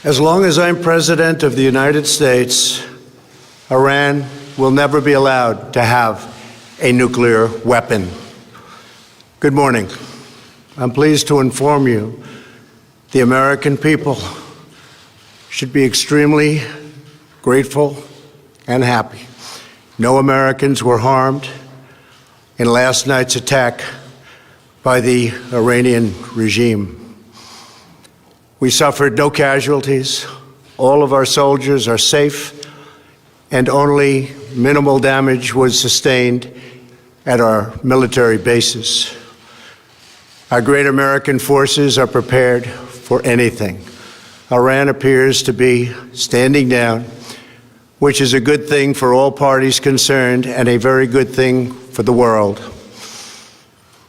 As long as I'm President of the United States, Iran will never be allowed to have a nuclear weapon. Good morning. I'm pleased to inform you the American people should be extremely grateful and happy. No Americans were harmed in last night's attack by the Iranian regime. We suffered no casualties. All of our soldiers are safe, and only minimal damage was sustained at our military bases. Our great American forces are prepared for anything. Iran appears to be standing down, which is a good thing for all parties concerned and a very good thing for the world.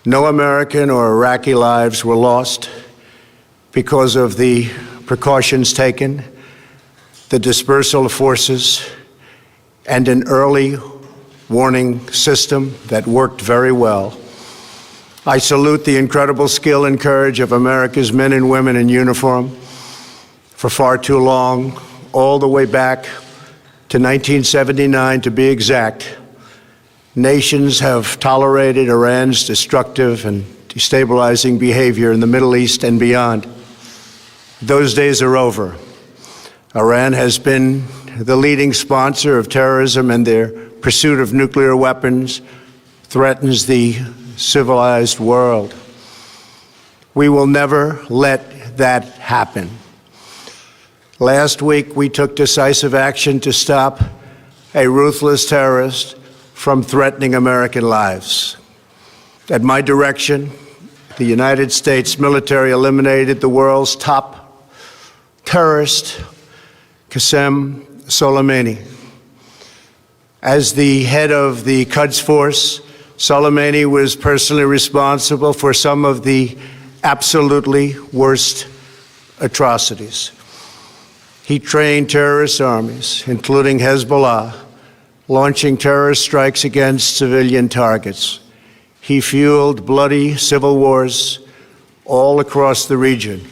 No American or Iraqi lives were lost because of the precautions taken, the dispersal of forces, and an early warning system that worked very well. I salute the incredible skill and courage of America's men and women in uniform. For far too long, all the way back to 1979 to be exact, nations have tolerated Iran's destructive and destabilizing behavior in the Middle East and beyond. Those days are over. Iran has been the leading sponsor of terrorism, and their pursuit of nuclear weapons threatens the civilized world. We will never let that happen. Last week, we took decisive action to stop a ruthless terrorist from threatening American lives. At my direction, the United States military eliminated the world's top terrorist, Qasem Soleimani. As the head of the Quds Force, Soleimani was personally responsible for some of the absolutely worst atrocities. He trained terrorist armies, including Hezbollah, launching terrorist strikes against civilian targets. He fueled bloody civil wars all across the region.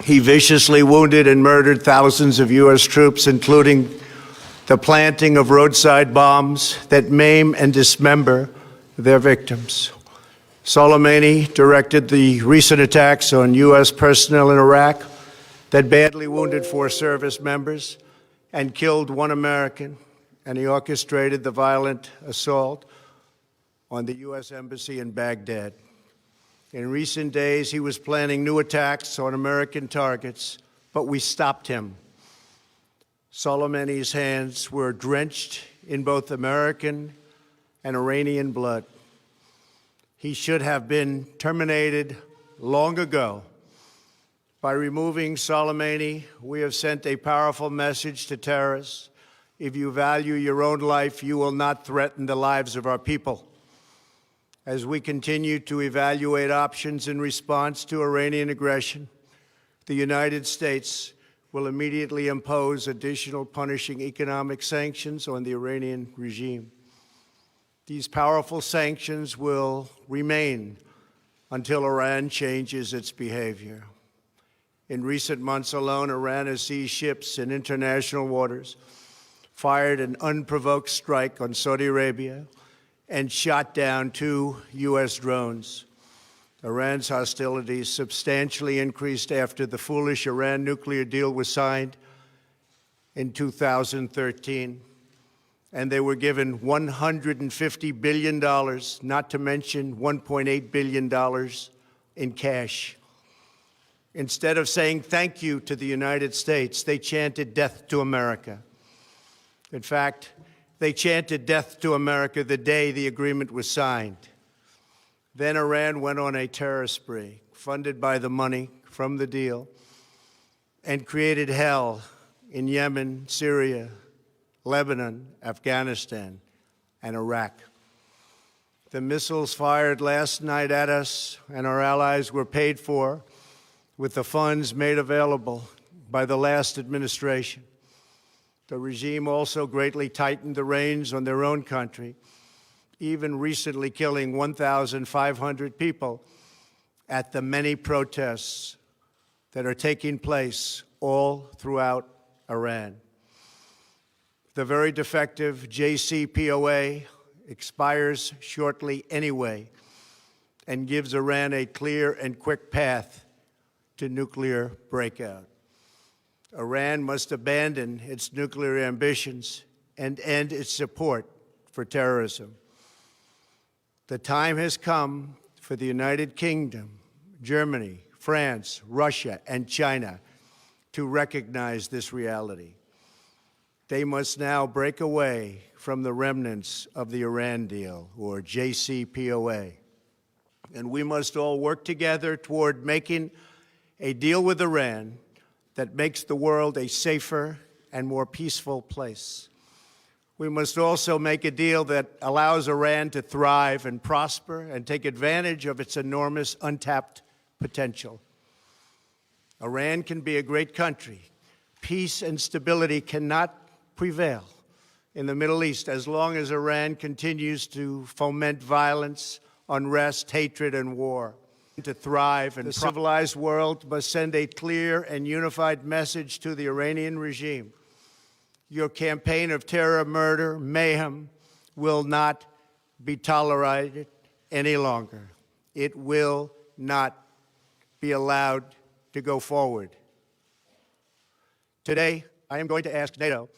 He viciously wounded and murdered thousands of U.S. troops, including the planting of roadside bombs that maim and dismember their victims. Soleimani directed the recent attacks on U.S. personnel in Iraq that badly wounded 4 service members and killed 1 American, and he orchestrated the violent assault on the U.S. Embassy in Baghdad. In recent days, he was planning new attacks on American targets, but we stopped him. Soleimani's hands were drenched in both American and Iranian blood. He should have been terminated long ago. By removing Soleimani, we have sent a powerful message to terrorists. If you value your own life, you will not threaten the lives of our people. As we continue to evaluate options in response to Iranian aggression, the United States will immediately impose additional punishing economic sanctions on the Iranian regime. These powerful sanctions will remain until Iran changes its behavior. In recent months alone, Iran has seized ships in international waters, fired an unprovoked strike on Saudi Arabia, and shot down 2 U.S. drones. Iran's hostilities substantially increased after the foolish Iran nuclear deal was signed in 2013, and they were given $150 billion, not to mention $1.8 billion in cash. Instead of saying thank you to the United States, they chanted death to America. In fact, they chanted death to America the day the agreement was signed. Then Iran went on a terror spree, funded by the money from the deal, and created hell in Yemen, Syria, Lebanon, Afghanistan, and Iraq. The missiles fired last night at us and our allies were paid for with the funds made available by the last administration. The regime also greatly tightened the reins on their own country, even recently killing 1,500 people at the many protests that are taking place all throughout Iran. The very defective JCPOA expires shortly anyway and gives Iran a clear and quick path to nuclear breakout. Iran must abandon its nuclear ambitions and end its support for terrorism. The time has come for the United Kingdom, Germany, France, Russia, and China to recognize this reality. They must now break away from the remnants of the Iran deal, or JCPOA. And we must all work together toward making a deal with Iran that makes the world a safer and more peaceful place. We must also make a deal that allows Iran to thrive and prosper and take advantage of its enormous untapped potential. Iran can be a great country. Peace and stability cannot prevail in the Middle East as long as Iran continues to foment violence, unrest, hatred, and war. To thrive, and the civilized world must send a clear and unified message to the Iranian regime. Your campaign of terror, murder, mayhem will not be tolerated any longer. It will not be allowed to go forward. Today, I am going to ask NATO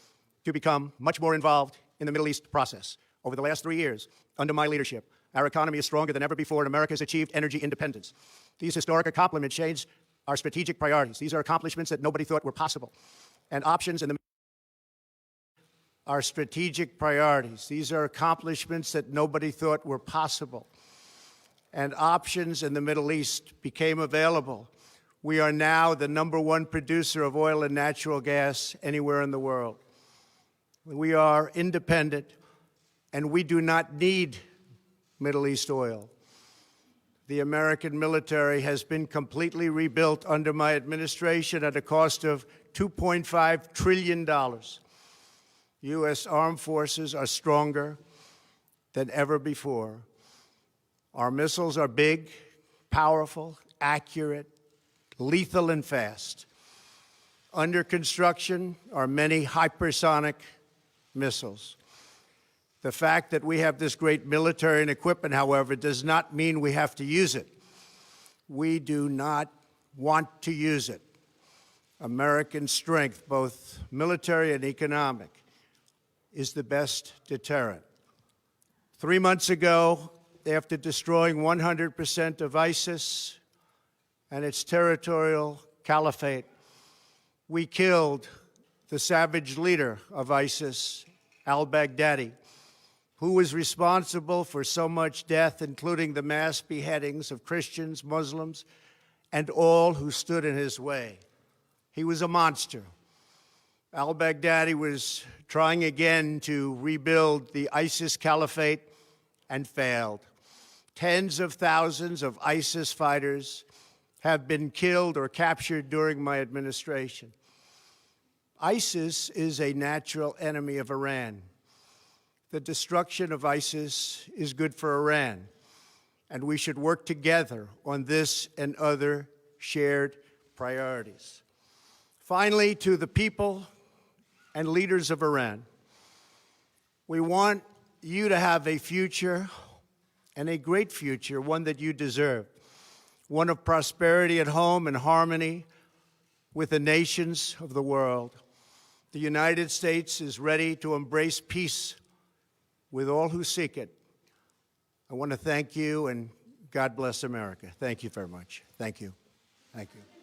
to become much more involved in the Middle East process. Over the last 3 years, under my leadership, our economy is stronger than ever before, and America has achieved energy independence. These historic accomplishments change our strategic priorities. These are accomplishments that nobody thought were possible. And options in the our strategic priorities. These are accomplishments that nobody thought were possible. And options in the Middle East became available. We are now the #1 producer of oil and natural gas anywhere in the world. We are independent, and we do not need Middle East oil. The American military has been completely rebuilt under my administration at a cost of $2.5 trillion. U.S. armed forces are stronger than ever before. Our missiles are big, powerful, accurate, lethal, and fast. Under construction are many hypersonic missiles. The fact that we have this great military and equipment, however, does not mean we have to use it. We do not want to use it. American strength, both military and economic, is the best deterrent. 3 months ago, after destroying 100% of ISIS and its territorial caliphate, we killed the savage leader of ISIS, al-Baghdadi, who was responsible for so much death, including the mass beheadings of Christians, Muslims, and all who stood in his way. He was a monster. Al-Baghdadi was trying again to rebuild the ISIS caliphate and failed. Tens of thousands of ISIS fighters have been killed or captured during my administration. ISIS is a natural enemy of Iran. The destruction of ISIS is good for Iran, and we should work together on this and other shared priorities. Finally, to the people and leaders of Iran, we want you to have a future, and a great future, one that you deserve, one of prosperity at home and harmony with the nations of the world. The United States is ready to embrace peace with all who seek it. I want to thank you, and God bless America. Thank you very much. Thank you. Thank you.